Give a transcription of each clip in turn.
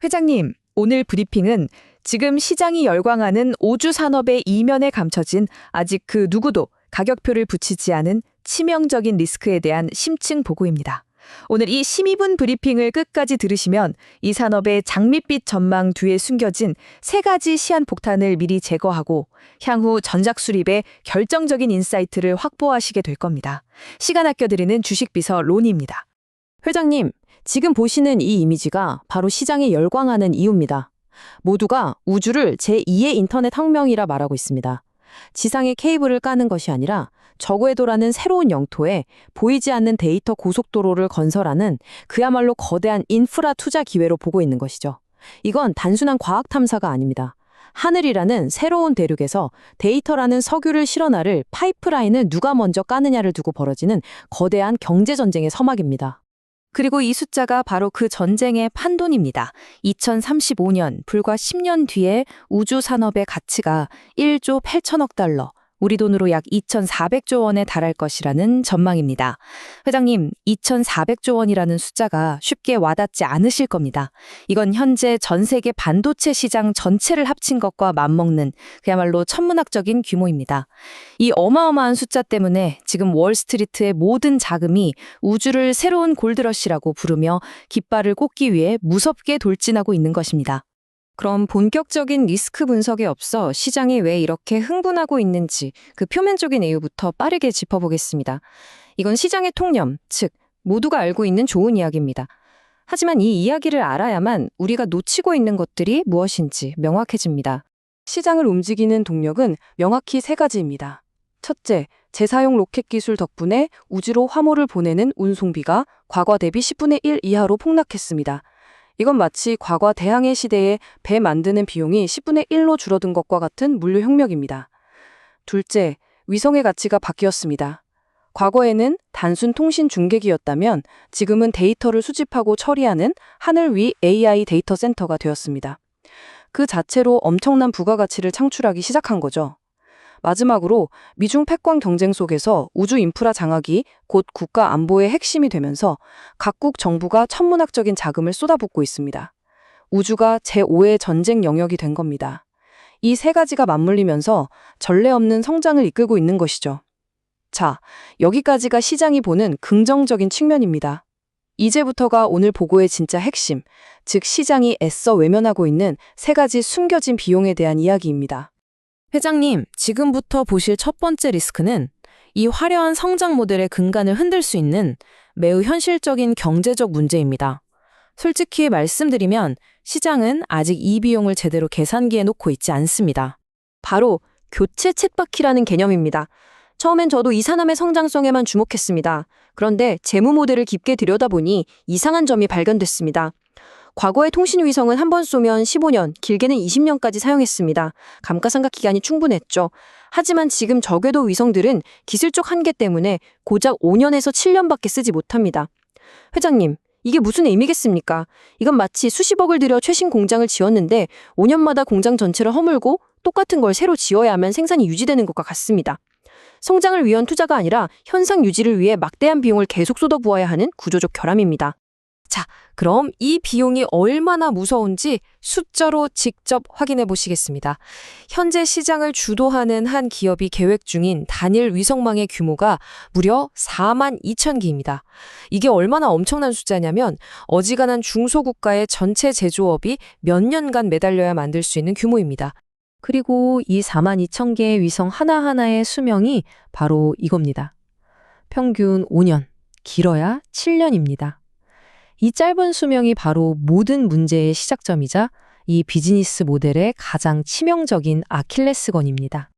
회장님, 오늘 브리핑은 지금 시장이 열광하는 우주 산업의 이면에 감춰진 아직 그 누구도 가격표를 붙이지 않은 치명적인 리스크에 대한 심층 보고입니다. 오늘 이 심의분 브리핑을 끝까지 들으시면 이 산업의 장밋빛 전망 뒤에 숨겨진 세 가지 시한폭탄을 미리 제거하고 향후 전작 수립에 결정적인 인사이트를 확보하시게 될 겁니다. 시간 아껴드리는 주식비서 론입니다. 회장님, 지금 보시는 이 이미지가 바로 시장이 열광하는 이유입니다. 모두가 우주를 제2의 인터넷 혁명이라 말하고 있습니다. 지상에 케이블을 까는 것이 아니라 저궤도라는 새로운 영토에 보이지 않는 데이터 고속도로를 건설하는 그야말로 거대한 인프라 투자 기회로 보고 있는 것이죠. 이건 단순한 과학 탐사가 아닙니다. 하늘이라는 새로운 대륙에서 데이터라는 석유를 실어나를 파이프라인을 누가 먼저 까느냐를 두고 벌어지는 거대한 경제전쟁의 서막입니다. 그리고 이 숫자가 바로 그 전쟁의 판돈입니다. 2035년, 불과 10년 뒤에 우주 산업의 가치가 1조 8천억 달러, 우리 돈으로 약 2,400조 원에 달할 것이라는 전망입니다. 회장님, 2,400조 원이라는 숫자가 쉽게 와닿지 않으실 겁니다. 이건 현재 전 세계 반도체 시장 전체를 합친 것과 맞먹는 그야말로 천문학적인 규모입니다. 이 어마어마한 숫자 때문에 지금 월스트리트의 모든 자금이 우주를 새로운 골드러시라고 부르며 깃발을 꽂기 위해 무섭게 돌진하고 있는 것입니다. 그럼 본격적인 리스크 분석에 앞서 시장이 왜 이렇게 흥분하고 있는지 그 표면적인 이유부터 빠르게 짚어보겠습니다. 이건 시장의 통념, 즉 모두가 알고 있는 좋은 이야기입니다. 하지만 이 이야기를 알아야만 우리가 놓치고 있는 것들이 무엇인지 명확해집니다. 시장을 움직이는 동력은 명확히 세 가지입니다. 첫째, 재사용 로켓 기술 덕분에 우주로 화물을 보내는 운송비가 과거 대비 10분의 1 이하로 폭락했습니다. 이건 마치 과거 대항해 시대에 배 만드는 비용이 10분의 1로 줄어든 것과 같은 물류혁명입니다. 둘째, 위성의 가치가 바뀌었습니다. 과거에는 단순 통신 중계기였다면 지금은 데이터를 수집하고 처리하는 하늘 위 AI 데이터 센터가 되었습니다. 그 자체로 엄청난 부가가치를 창출하기 시작한 거죠. 마지막으로 미중 패권 경쟁 속에서 우주 인프라 장악이 곧 국가 안보의 핵심이 되면서 각국 정부가 천문학적인 자금을 쏟아붓고 있습니다. 우주가 제5의 전쟁 영역이 된 겁니다. 이 세 가지가 맞물리면서 전례 없는 성장을 이끌고 있는 것이죠. 자, 여기까지가 시장이 보는 긍정적인 측면입니다. 이제부터가 오늘 보고의 진짜 핵심, 즉 시장이 애써 외면하고 있는 세 가지 숨겨진 비용에 대한 이야기입니다. 회장님, 지금부터 보실 첫 번째 리스크는 이 화려한 성장 모델의 근간을 흔들 수 있는 매우 현실적인 경제적 문제입니다. 솔직히 말씀드리면 시장은 아직 이 비용을 제대로 계산기에 놓고 있지 않습니다. 바로 교체 쳇바퀴라는 개념입니다. 처음엔 저도 이 산업의 성장성에만 주목했습니다. 그런데 재무 모델을 깊게 들여다보니 이상한 점이 발견됐습니다. 과거의 통신위성은 한 번 쏘면 15년, 길게는 20년까지 사용했습니다. 감가상각 기간이 충분했죠. 하지만 지금 저궤도 위성들은 기술적 한계 때문에 고작 5년에서 7년밖에 쓰지 못합니다. 회장님, 이게 무슨 의미겠습니까? 이건 마치 수십억을 들여 최신 공장을 지었는데 5년마다 공장 전체를 허물고 똑같은 걸 새로 지어야만 생산이 유지되는 것과 같습니다. 성장을 위한 투자가 아니라 현상 유지를 위해 막대한 비용을 계속 쏟아부어야 하는 구조적 결함입니다. 자, 그럼 이 비용이 얼마나 무서운지 숫자로 직접 확인해 보시겠습니다. 현재 시장을 주도하는 한 기업이 계획 중인 단일 위성망의 규모가 무려 42,000기입니다. 이게 얼마나 엄청난 숫자냐면 어지간한 중소국가의 전체 제조업이 몇 년간 매달려야 만들 수 있는 규모입니다. 그리고 이 42,000개의 위성 하나하나의 수명이 바로 이겁니다. 평균 5년, 길어야 7년입니다. 이 짧은 수명이 바로 모든 문제의 시작점이자 이 비즈니스 모델의 가장 치명적인 아킬레스건입니다.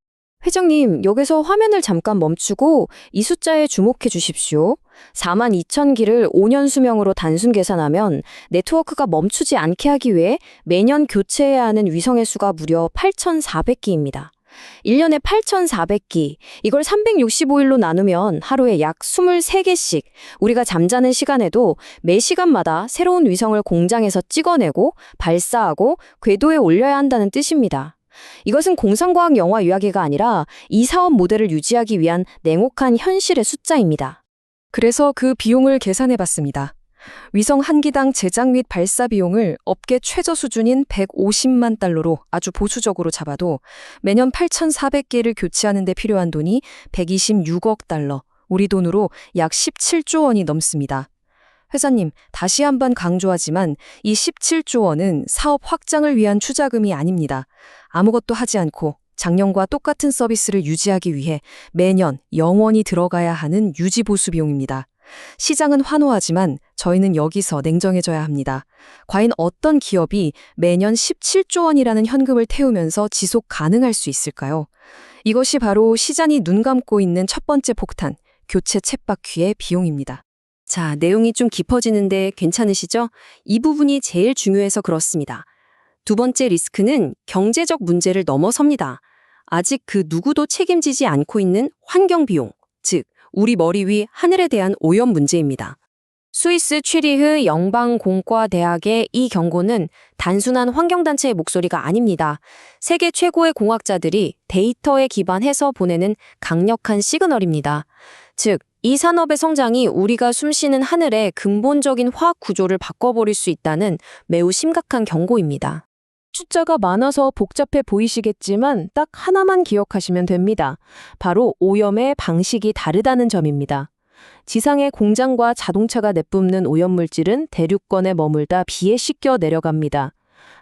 회장님, 여기서 화면을 잠깐 멈추고 이 숫자에 주목해 주십시오. 42,000기를 5년 수명으로 단순 계산하면 네트워크가 멈추지 않게 하기 위해 매년 교체해야 하는 위성의 수가 무려 8,400기입니다. 1년에 8,400기, 이걸 365일로 나누면 하루에 약 23개씩, 우리가 잠자는 시간에도 매 시간마다 새로운 위성을 공장에서 찍어내고 발사하고 궤도에 올려야 한다는 뜻입니다. 이것은 공상과학 영화 이야기가 아니라 이 사업 모델을 유지하기 위한 냉혹한 현실의 숫자입니다. 그래서 그 비용을 계산해 봤습니다. 위성 한 기당 제작 및 발사 비용을 업계 최저 수준인 150만 달러로 아주 보수적으로 잡아도 매년 8,400개를 교체하는 데 필요한 돈이 126억 달러, 우리 돈으로 약 17조 원이 넘습니다. 회사님, 다시 한번 강조하지만 이 17조 원은 사업 확장을 위한 투자금이 아닙니다. 아무것도 하지 않고 작년과 똑같은 서비스를 유지하기 위해 매년 영원히 들어가야 하는 유지보수 비용입니다. 시장은 환호하지만 저희는 여기서 냉정해져야 합니다. 과연 어떤 기업이 매년 17조 원이라는 현금을 태우면서 지속 가능할 수 있을까요? 이것이 바로 시장이 눈 감고 있는 첫 번째 폭탄, 교체 쳇바퀴의 비용입니다. 자, 내용이 좀 깊어지는데 괜찮으시죠? 이 부분이 제일 중요해서 그렇습니다. 두 번째 리스크는 경제적 문제를 넘어섭니다. 아직 그 누구도 책임지지 않고 있는 환경 비용, 즉 우리 머리 위 하늘에 대한 오염 문제입니다. 스위스 취리흐 연방공과대학의 이 경고는 단순한 환경단체의 목소리가 아닙니다. 세계 최고의 공학자들이 데이터에 기반해서 보내는 강력한 시그널입니다. 즉, 이 산업의 성장이 우리가 숨쉬는 하늘의 근본적인 화학 구조를 바꿔버릴 수 있다는 매우 심각한 경고입니다. 숫자가 많아서 복잡해 보이시겠지만 딱 하나만 기억하시면 됩니다. 바로 오염의 방식이 다르다는 점입니다. 지상의 공장과 자동차가 내뿜는 오염물질은 대륙권에 머물다 비에 씻겨 내려갑니다.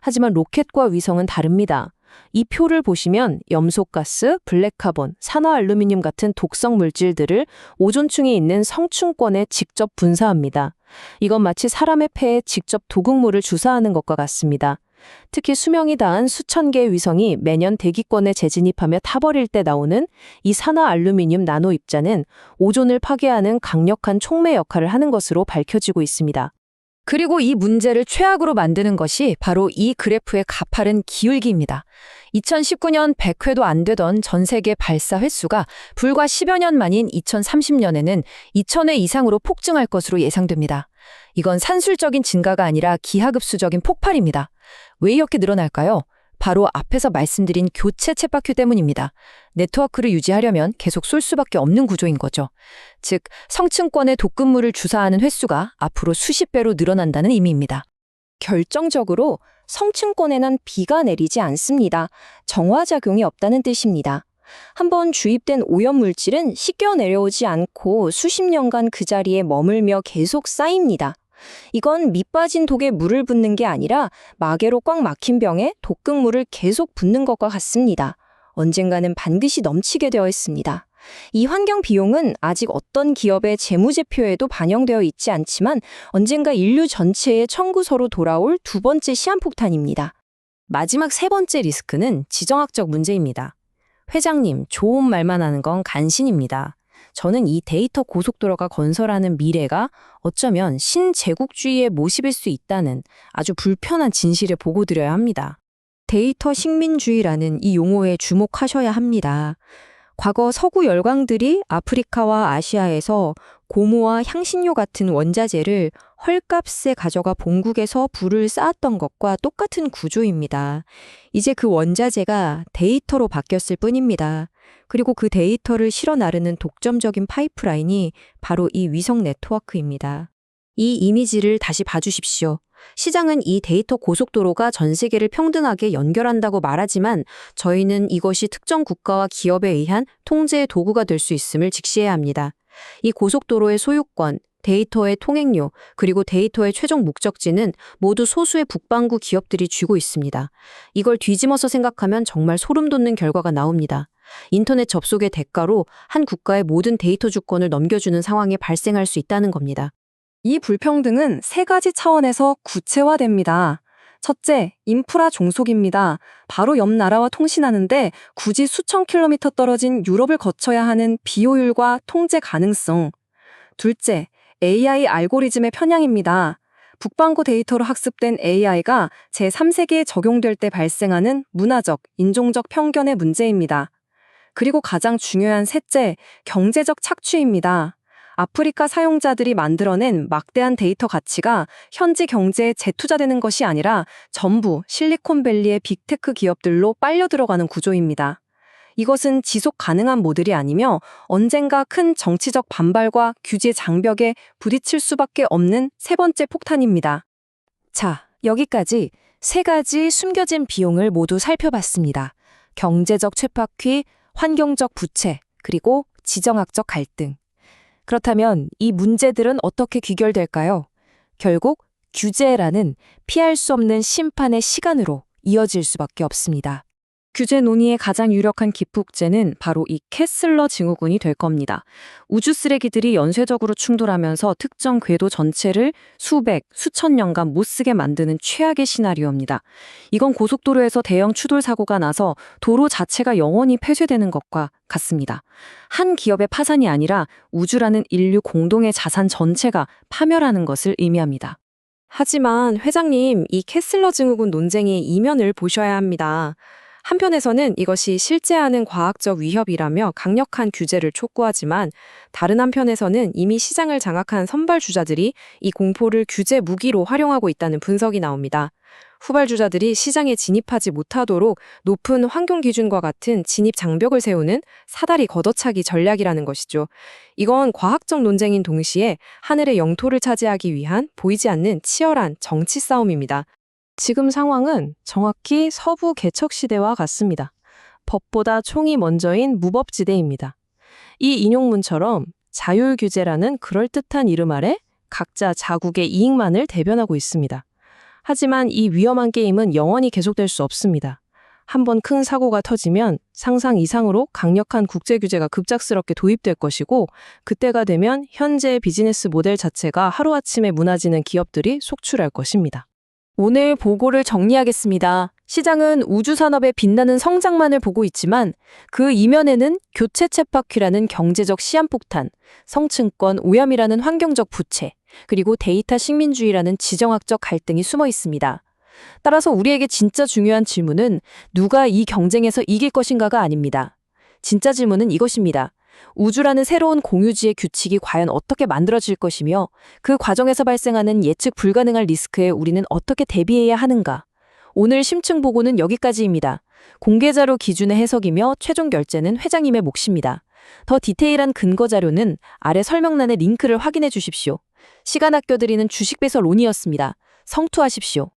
하지만 로켓과 위성은 다릅니다. 이 표를 보시면 염소가스, 블랙카본, 산화알루미늄 같은 독성 물질들을 오존층에 있는 성층권에 직접 분사합니다. 이건 마치 사람의 폐에 직접 도극물을 주사하는 것과 같습니다. 특히 수명이 다한 수천 개의 위성이 매년 대기권에 재진입하며 타버릴 때 나오는 이 산화알루미늄 나노 입자는 오존을 파괴하는 강력한 촉매 역할을 하는 것으로 밝혀지고 있습니다. 그리고 이 문제를 최악으로 만드는 것이 바로 이 그래프의 가파른 기울기입니다. 2019년 100회도 안 되던 전 세계 발사 횟수가 불과 10여 년 만인 2030년에는 2000회 이상으로 폭증할 것으로 예상됩니다. 이건 산술적인 증가가 아니라 기하급수적인 폭발입니다. 왜 이렇게 늘어날까요? 바로 앞에서 말씀드린 교체 쳇바퀴 때문입니다. 네트워크를 유지하려면 계속 쏠 수밖에 없는 구조인 거죠. 즉, 성층권에 독극물을 주사하는 횟수가 앞으로 수십 배로 늘어난다는 의미입니다. 결정적으로 성층권에는 비가 내리지 않습니다. 정화작용이 없다는 뜻입니다. 한번 주입된 오염물질은 씻겨 내려오지 않고 수십 년간 그 자리에 머물며 계속 쌓입니다. 이건 밑 빠진 독에 물을 붓는 게 아니라 마개로 꽉 막힌 병에 독극물을 계속 붓는 것과 같습니다. 언젠가는 반드시 넘치게 되어 있습니다. 이 환경 비용은 아직 어떤 기업의 재무제표에도 반영되어 있지 않지만 언젠가 인류 전체의 청구서로 돌아올 두 번째 시한폭탄입니다. 마지막 세 번째 리스크는 지정학적 문제입니다. 회장님, 좋은 말만 하는 건 간신입니다. 저는 이 데이터 고속도로가 건설하는 미래가 어쩌면 신제국주의의 모습일 수 있다는 아주 불편한 진실을 보고 드려야 합니다. 데이터 식민주의라는 이 용어에 주목하셔야 합니다. 과거 서구 열강들이 아프리카와 아시아에서 고무와 향신료 같은 원자재를 헐값에 가져가 본국에서 불을 쌓았던 것과 똑같은 구조입니다. 이제 그 원자재가 데이터로 바뀌었을 뿐입니다. 그리고 그 데이터를 실어 나르는 독점적인 파이프라인이 바로 이 위성 네트워크입니다. 이 이미지를 다시 봐주십시오. 시장은 이 데이터 고속도로가 전 세계를 평등하게 연결한다고 말하지만 저희는 이것이 특정 국가와 기업에 의한 통제의 도구가 될 수 있음을 직시해야 합니다. 이 고속도로의 소유권, 데이터의 통행료, 그리고 데이터의 최종 목적지는 모두 소수의 북반구 기업들이 쥐고 있습니다. 이걸 뒤집어서 생각하면 정말 소름 돋는 결과가 나옵니다. 인터넷 접속의 대가로 한 국가의 모든 데이터 주권을 넘겨주는 상황이 발생할 수 있다는 겁니다. 이 불평등은 세 가지 차원에서 구체화됩니다. 첫째, 인프라 종속입니다. 바로 옆 나라와 통신하는데 굳이 수천 킬로미터 떨어진 유럽을 거쳐야 하는 비효율과 통제 가능성. 둘째, AI 알고리즘의 편향입니다. 북반구 데이터로 학습된 AI가 제3세계에 적용될 때 발생하는 문화적, 인종적 편견의 문제입니다. 그리고 가장 중요한 셋째, 경제적 착취입니다. 아프리카 사용자들이 만들어낸 막대한 데이터 가치가 현지 경제에 재투자되는 것이 아니라 전부 실리콘밸리의 빅테크 기업들로 빨려 들어가는 구조입니다. 이것은 지속 가능한 모델이 아니며 언젠가 큰 정치적 반발과 규제 장벽에 부딪힐 수밖에 없는 세 번째 폭탄입니다. 자, 여기까지 세 가지 숨겨진 비용을 모두 살펴봤습니다. 경제적 쳇바퀴, 환경적 부채, 그리고 지정학적 갈등. 그렇다면 이 문제들은 어떻게 귀결될까요? 결국 규제라는 피할 수 없는 심판의 시간으로 이어질 수밖에 없습니다. 규제 논의의 가장 유력한 기폭제는 바로 이 캐슬러 증후군이 될 겁니다. 우주 쓰레기들이 연쇄적으로 충돌하면서 특정 궤도 전체를 수백, 수천 년간 못 쓰게 만드는 최악의 시나리오입니다. 이건 고속도로에서 대형 추돌 사고가 나서 도로 자체가 영원히 폐쇄되는 것과 같습니다. 한 기업의 파산이 아니라 우주라는 인류 공동의 자산 전체가 파멸하는 것을 의미합니다. 하지만 회장님, 이 캐슬러 증후군 논쟁의 이면을 보셔야 합니다. 한편에서는 이것이 실제하는 과학적 위협이라며 강력한 규제를 촉구하지만 다른 한편에서는 이미 시장을 장악한 선발주자들이 이 공포를 규제 무기로 활용하고 있다는 분석이 나옵니다. 후발주자들이 시장에 진입하지 못하도록 높은 환경 기준과 같은 진입 장벽을 세우는 사다리 걷어차기 전략이라는 것이죠. 이건 과학적 논쟁인 동시에 하늘의 영토를 차지하기 위한 보이지 않는 치열한 정치 싸움입니다. 지금 상황은 정확히 서부 개척 시대와 같습니다. 법보다 총이 먼저인 무법지대입니다. 이 인용문처럼 자율규제라는 그럴듯한 이름 아래 각자 자국의 이익만을 대변하고 있습니다. 하지만 이 위험한 게임은 영원히 계속될 수 없습니다. 한번 큰 사고가 터지면 상상 이상으로 강력한 국제규제가 급작스럽게 도입될 것이고 그때가 되면 현재의 비즈니스 모델 자체가 하루아침에 무너지는 기업들이 속출할 것입니다. 오늘 보고를 정리하겠습니다. 시장은 우주산업의 빛나는 성장만을 보고 있지만 그 이면에는 교체 쳇바퀴라는 경제적 시한폭탄, 성층권 오염이라는 환경적 부채, 그리고 데이터 식민주의라는 지정학적 갈등이 숨어 있습니다. 따라서 우리에게 진짜 중요한 질문은 누가 이 경쟁에서 이길 것인가가 아닙니다. 진짜 질문은 이것입니다. 우주라는 새로운 공유지의 규칙이 과연 어떻게 만들어질 것이며 그 과정에서 발생하는 예측 불가능한 리스크에 우리는 어떻게 대비해야 하는가? 오늘 심층 보고는 여기까지입니다. 공개 자료 기준의 해석이며 최종 결제는 회장님의 몫입니다. 더 디테일한 근거 자료는 아래 설명란의 링크를 확인해 주십시오. 시간 아껴드리는 주식 배설론이었습니다. 성투하십시오.